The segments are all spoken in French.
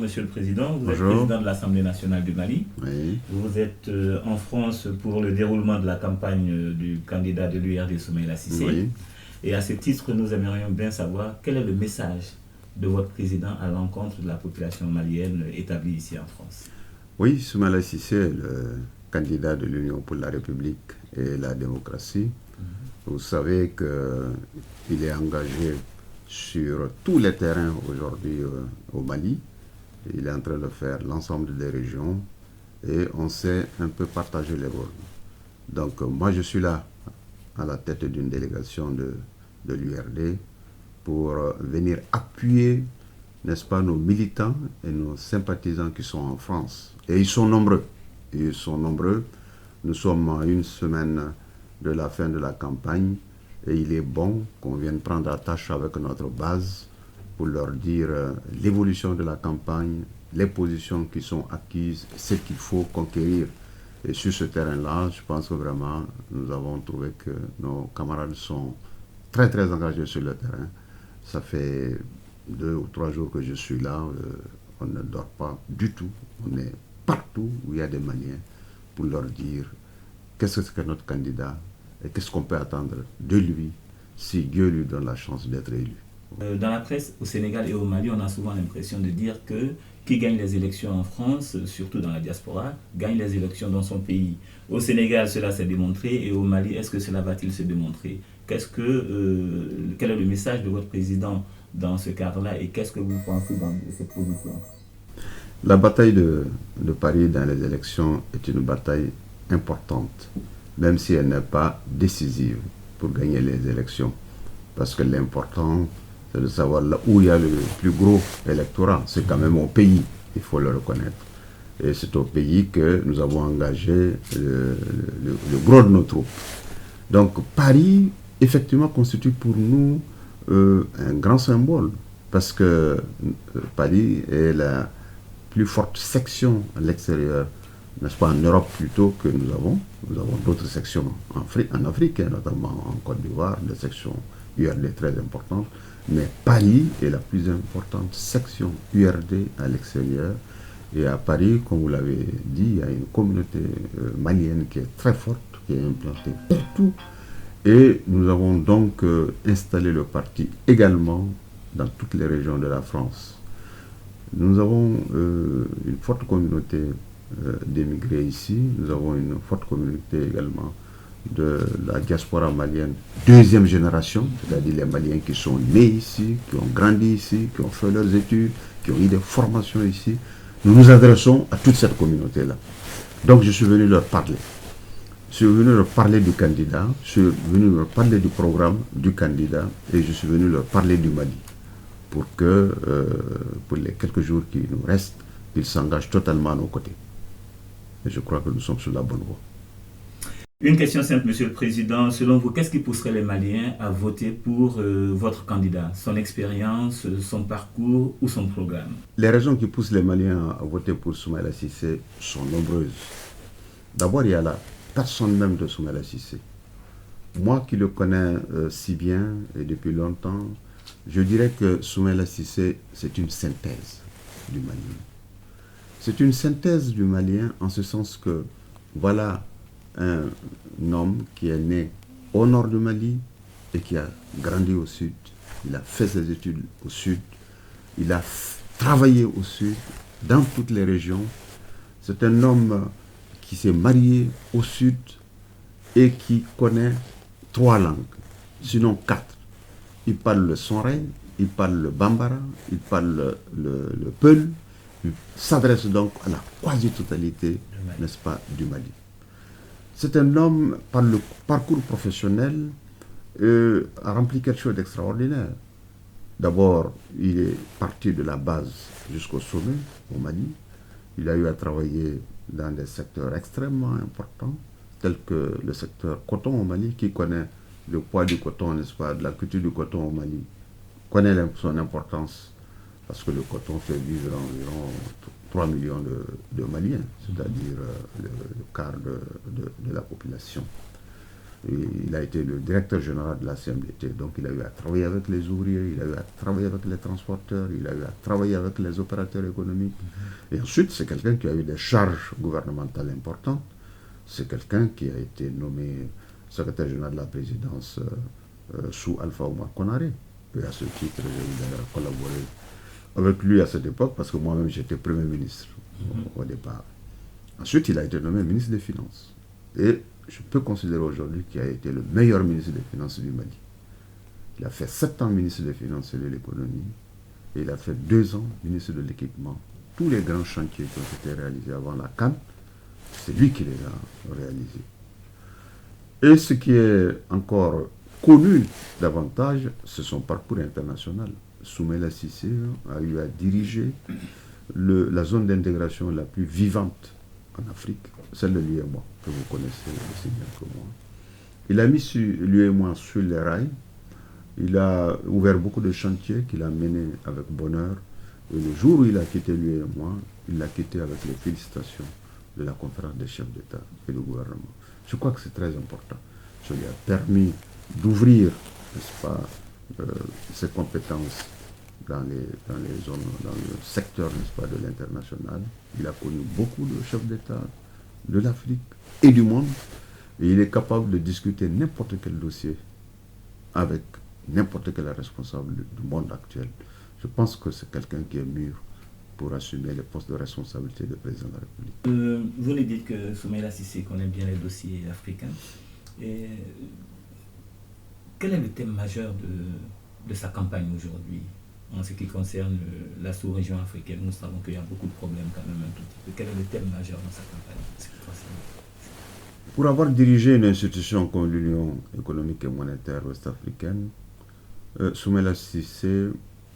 Monsieur le Président. Vous êtes Bonjour. président de l'Assemblée nationale du Mali. Oui. Vous êtes en France pour le déroulement de la campagne du candidat de l'URD, Soumaïla Cissé. Oui. Et à ce titre, nous aimerions bien savoir quel est le message de votre président à l'encontre de la population malienne établie ici en France. Oui, Soumaïla Cissé est le candidat de l'Union pour la République et la démocratie. Vous savez qu'il est engagé sur tous les terrains aujourd'hui au Mali. Il est en train de faire l'ensemble des régions et on sait un peu partager les rôles. Donc moi je suis là à la tête d'une délégation de l'URD pour venir appuyer, n'est-ce pas, nos militants et nos sympathisants qui sont en France. Et ils sont nombreux. Ils sont nombreux. Nous sommes à une semaine de la fin de la campagne et il est bon qu'on vienne prendre attache avec notre base pour leur dire l'évolution de la campagne, les positions qui sont acquises, ce qu'il faut conquérir. Et sur ce terrain-là, je pense que vraiment, nous avons trouvé que nos camarades sont très très engagés sur le terrain. Ça fait 2 ou 3 jours que je suis là, on ne dort pas du tout, on est partout où il y a des Maliens pour leur dire qu'est-ce que notre candidat et qu'est-ce qu'on peut attendre de lui si Dieu lui donne la chance d'être élu. Dans la presse au Sénégal et au Mali, on a souvent l'impression de dire que qui gagne les élections en France, surtout dans la diaspora, gagne les élections dans son pays. Au Sénégal, cela s'est démontré, et au Mali, est-ce que cela va-t-il se démontrer? Quel est le message de votre président dans ce cadre-là, et qu'est-ce que vous pensez dans cette position? La bataille de Paris dans les élections est une bataille importante, même si elle n'est pas décisive pour gagner les élections. Parce que l'important, c'est de savoir là où il y a le plus gros électorat. C'est quand même au pays, il faut le reconnaître. Et c'est au pays que nous avons engagé le gros de nos troupes. Donc Paris, effectivement, constitue pour nous un grand symbole. Parce que Paris est la plus forte section à l'extérieur, n'est-ce pas, en Europe plutôt que nous avons. Nous avons d'autres sections en Afrique, notamment en Côte d'Ivoire, des sections URD très importantes. Mais Paris est la plus importante section URD à l'extérieur. Et à Paris, comme vous l'avez dit, il y a une communauté malienne qui est très forte, qui est implantée partout. Et nous avons donc installé le parti également dans toutes les régions de la France. Nous avons une forte communauté d'émigrés ici. Nous avons une forte communauté également de la diaspora malienne deuxième génération, c'est-à-dire les Maliens qui sont nés ici, qui ont grandi ici, qui ont fait leurs études, qui ont eu des formations ici. Nous nous adressons à toute cette communauté-là. Donc je suis venu leur parler. Je suis venu leur parler du candidat, je suis venu leur parler du programme du candidat et je suis venu leur parler du Mali pour que, pour les quelques jours qui nous restent, ils s'engagent totalement à nos côtés. Et je crois que nous sommes sur la bonne voie. Une question simple, Monsieur le Président. Selon vous, qu'est-ce qui pousserait les Maliens à voter pour votre candidat? Son expérience, son parcours ou son programme? Les raisons qui poussent les Maliens à voter pour Soumaïla Cissé sont nombreuses. D'abord, il y a la personne même de Soumaïla Cissé. Moi qui le connais si bien et depuis longtemps, je dirais que Soumaïla Cissé, c'est une synthèse du Malien. C'est une synthèse du Malien en ce sens que, voilà, un homme qui est né au nord du Mali et qui a grandi au sud. Il a fait ses études au sud. Il a travaillé au sud, dans toutes les régions. C'est un homme qui s'est marié au sud et qui connaît 3 langues, sinon 4. Il parle le Sonré, il parle le Bambara, il parle le Peul. Il s'adresse donc à la quasi-totalité, n'est-ce pas, du Mali. C'est un homme, par le parcours professionnel, a rempli quelque chose d'extraordinaire. D'abord, il est parti de la base jusqu'au sommet, au Mali. Il a eu à travailler dans des secteurs extrêmement importants, tels que le secteur coton au Mali, qui connaît le poids du coton, n'est-ce pas, de la culture du coton au Mali, connaît son importance, parce que le coton fait vivre environ 3 millions de Maliens, c'est-à-dire le quart de la population. Il a été le directeur général de la CMDT, donc il a eu à travailler avec les ouvriers, il a eu à travailler avec les transporteurs, il a eu à travailler avec les opérateurs économiques. Et ensuite, c'est quelqu'un qui a eu des charges gouvernementales importantes. C'est quelqu'un qui a été nommé secrétaire général de la présidence sous Alpha Oumar Konaré. Et à ce titre, j'ai eu d'ailleurs collaboré avec lui à cette époque, parce que moi-même j'étais Premier ministre au départ. Ensuite, il a été nommé ministre des Finances. Et je peux considérer aujourd'hui qu'il a été le meilleur ministre des Finances du Mali. Il a fait 7 ans ministre des Finances et de l'économie, et il a fait 2 ans ministre de l'équipement. Tous les grands chantiers qui ont été réalisés avant la CAN, c'est lui qui les a réalisés. Et ce qui est encore connu davantage, c'est son parcours international. Soumaïla Cissé a eu à diriger la zone d'intégration la plus vivante en Afrique, celle de l'UEMOA, que vous connaissez aussi bien que moi. Il a mis l'UEMOA sur les rails, il a ouvert beaucoup de chantiers qu'il a menés avec bonheur, et le jour où il a quitté l'UEMOA, il l'a quitté avec les félicitations de la conférence des chefs d'État et de gouvernement. Je crois que c'est très important. Ça lui a permis d'ouvrir, n'est-ce pas, ses compétences dans les zones, dans le secteur, n'est-ce pas, de l'international. Il a connu beaucoup de chefs d'État de l'Afrique et du monde, et il est capable de discuter n'importe quel dossier avec n'importe quel responsable du monde actuel. Je pense que c'est quelqu'un qui est mûr pour assumer les postes de responsabilité de président de la République. Vous nous dites que Soumaïla Cissé connaît bien les dossiers africains. Et quel est le thème majeur de sa campagne aujourd'hui en ce qui concerne la sous-région africaine? Nous savons qu'il y a beaucoup de problèmes quand même un tout petit peu. Quel est le thème majeur dans sa campagne en ce qui concerne? Pour avoir dirigé une institution comme l'Union économique et monétaire ouest-africaine, Soumaïla Cissé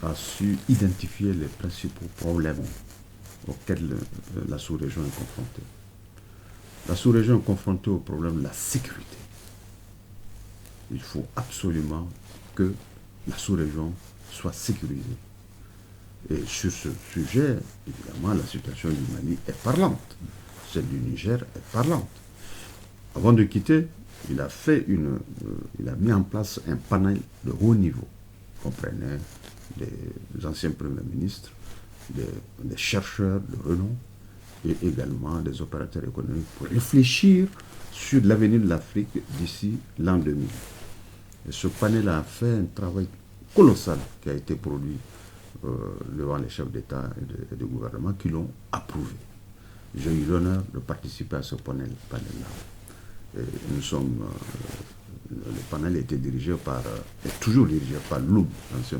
a su identifier les principaux problèmes auxquels la sous-région est confrontée. La sous-région est confrontée au problème de la sécurité. Il faut absolument que la sous-région soit sécurisée. Et sur ce sujet, évidemment, la situation du Mali est parlante. Celle du Niger est parlante. Avant de quitter, il a mis en place un panel de haut niveau, comprenait des anciens premiers ministres, des chercheurs de renom et également des opérateurs économiques pour réfléchir sur l'avenir de l'Afrique d'ici l'an 2000. Et ce panel a fait un travail colossal qui a été produit devant les chefs d'État et de gouvernement qui l'ont approuvé. J'ai eu l'honneur de participer à ce panel-là. Le panel était dirigé par, est toujours dirigé par Loum, l'ancien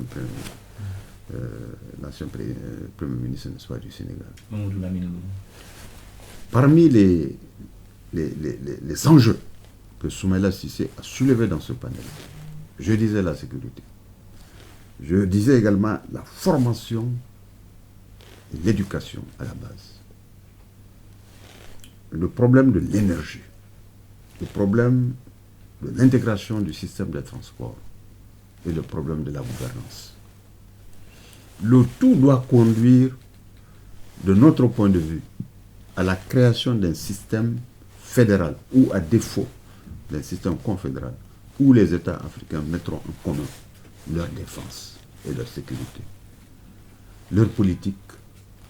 premier ministre du Sénégal. Parmi les enjeux que Soumaïla Cissé a soulevés dans ce panel, je disais la sécurité. Je disais également la formation et l'éducation à la base. Le problème de l'énergie, le problème de l'intégration du système de transport et le problème de la gouvernance. Le tout doit conduire, de notre point de vue, à la création d'un système fédéral ou à défaut d'un système confédéral où les États africains mettront en commun leur défense et leur sécurité, leur politique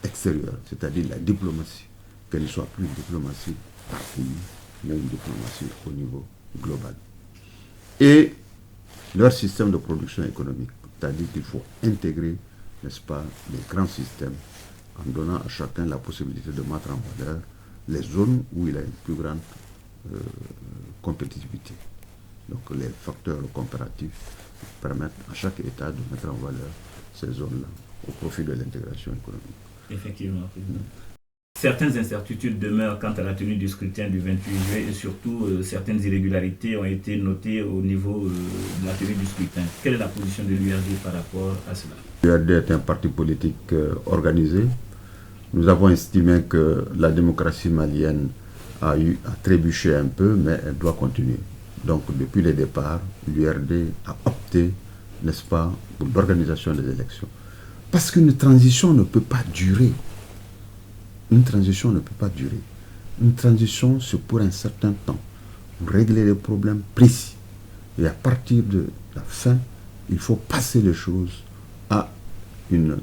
extérieure, c'est-à-dire la diplomatie, qu'elle ne soit plus une diplomatie par pays, mais une diplomatie au niveau global. Et leur système de production économique, c'est-à-dire qu'il faut intégrer, n'est-ce pas, les grands systèmes en donnant à chacun la possibilité de mettre en valeur les zones où il a une plus grande compétitivité. Donc les facteurs comparatifs permettent à chaque État de mettre en valeur ces zones-là au profit de l'intégration économique. Effectivement, Président. Certaines incertitudes demeurent quant à la tenue du scrutin du 28 juillet et surtout certaines irrégularités ont été notées au niveau de la tenue du scrutin. Quelle est la position de l'URD par rapport à cela? L'URD est un parti politique organisé. Nous avons estimé que la démocratie malienne a trébuché un peu, mais elle doit continuer. Donc depuis le départ, l'URD a opté, n'est-ce pas, pour l'organisation des élections. Parce qu'une transition ne peut pas durer. Une transition ne peut pas durer. Une transition, c'est pour un certain temps. pour régler les problèmes précis. Et à partir de la fin, il faut passer les choses à une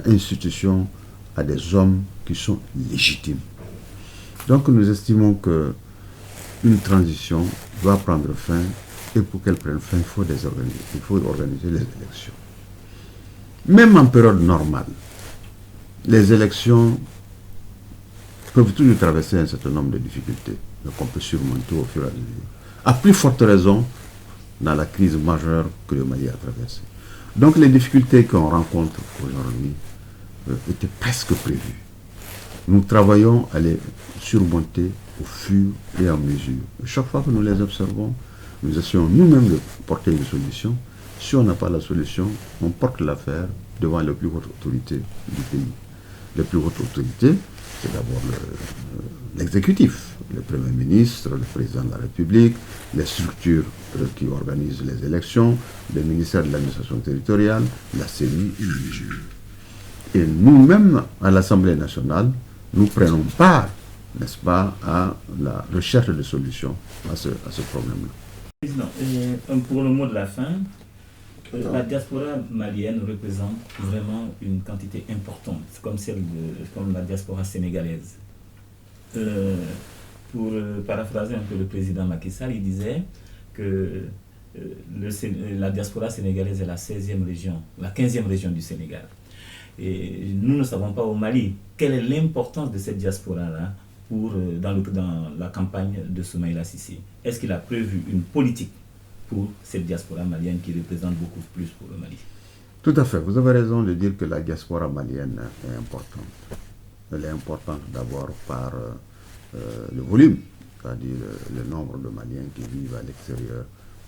institution, à des hommes qui sont légitimes. Donc nous estimons que une transition doit prendre fin, et pour qu'elle prenne fin, il faut organiser les élections. Même en période normale, les élections peuvent toujours traverser un certain nombre de difficultés, qu'on peut surmonter au fur et à mesure. À plus forte raison, dans la crise majeure que le Mali a traversée. Donc les difficultés qu'on rencontre aujourd'hui étaient presque prévues. Nous travaillons à les surmonter au fur et à mesure. Chaque fois que nous les observons, nous essayons nous-mêmes de porter une solution. Si on n'a pas la solution, on porte l'affaire devant les plus hautes autorités du pays. Les plus hautes autorités, c'est d'abord l'exécutif, le Premier ministre, le Président de la République, les structures qui organisent les élections, le ministère de l'administration territoriale, la CENI et le juge. Et nous-mêmes, à l'Assemblée nationale, nous prenons part, n'est-ce pas, à la recherche de solutions à ce problème-là. Président, pour le mot de la fin, la diaspora malienne représente vraiment une quantité importante, comme la diaspora sénégalaise. Pour paraphraser un peu le président Macky Sall, il disait que la diaspora sénégalaise est la 16e région, la 15e région du Sénégal. Et nous ne savons pas au Mali quelle est l'importance de cette diaspora-là dans la campagne de Soumaïla Cissé. Est-ce qu'il a prévu une politique pour cette diaspora malienne qui représente beaucoup plus pour le Mali? Tout à fait. Vous avez raison de dire que la diaspora malienne est importante. Elle est importante d'abord par le volume, c'est-à-dire le nombre de Maliens qui vivent à l'extérieur,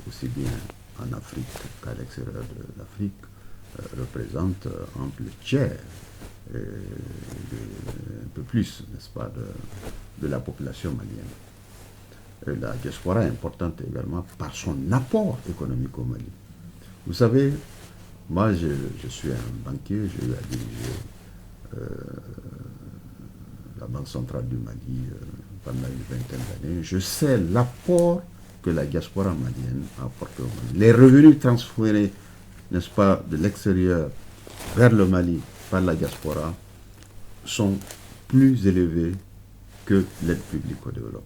aussi bien en Afrique qu'à l'extérieur de l'Afrique, représente entre le tiers et un peu plus, n'est-ce pas, de la population malienne. Et la diaspora est importante également par son apport économique au Mali. Vous savez, moi je suis un banquier, j'ai eu à diriger la Banque centrale du Mali pendant une vingtaine d'années. Je sais l'apport que la diaspora malienne apporte au Mali. Les revenus transférés, n'est-ce pas, de l'extérieur vers le Mali par la diaspora sont plus élevés que l'aide publique au développement.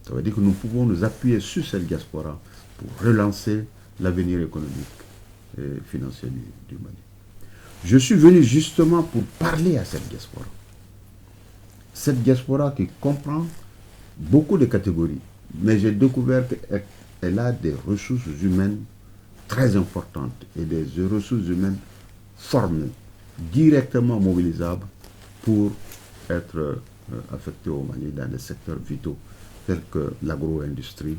Ça veut dire que nous pouvons nous appuyer sur cette diaspora pour relancer l'avenir économique et financier du Mali. Je suis venu justement pour parler à cette diaspora. Cette diaspora qui comprend beaucoup de catégories, mais j'ai découvert qu'elle a des ressources humaines très importantes et des ressources humaines formées, directement mobilisables pour être affectées au Mali dans des secteurs vitaux tels que l'agro-industrie,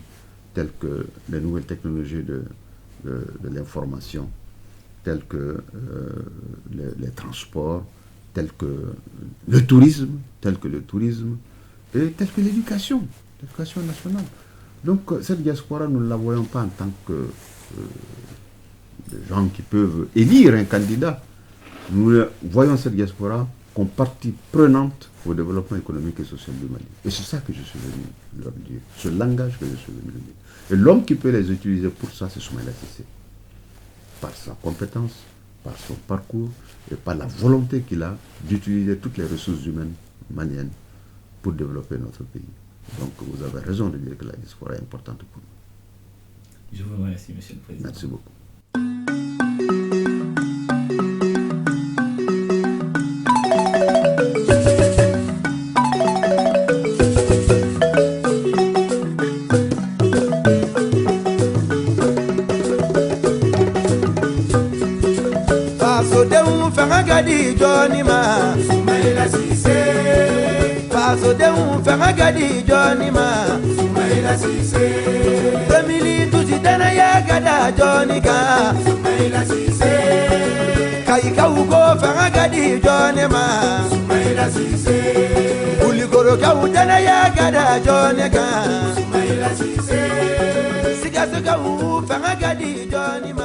tels que les nouvelles technologies de l'information, tels que les transports, tels que le tourisme, et tels que l'éducation nationale. Donc cette diaspora, nous ne la voyons pas en tant que des gens qui peuvent élire un candidat. Nous voyons cette diaspora comme partie prenante au développement économique et social du Mali. Et c'est ça que je suis venu leur dire, ce langage que je suis venu leur dire. Et l'homme qui peut les utiliser pour ça, c'est Soumaïla Cissé. Par sa compétence, par son parcours et par la volonté qu'il a d'utiliser toutes les ressources humaines maliennes pour développer notre pays. Donc vous avez raison de dire que la diaspora est importante pour nous. Je vous remercie, Monsieur le Président. Merci beaucoup. Gadi Johnny ma Soumaïla Cissé. Paso de un fanga gadi Johnny ma Soumaïla Cissé. Family tu si dana ya gada Johnny ka Soumaïla Cissé. Kai ugo fanga gadi Johnny ma Soumaïla Cissé. Uli goro ka dana ya gada Johnny ka Soumaïla Cissé. Siga fanga gadi Johnny ma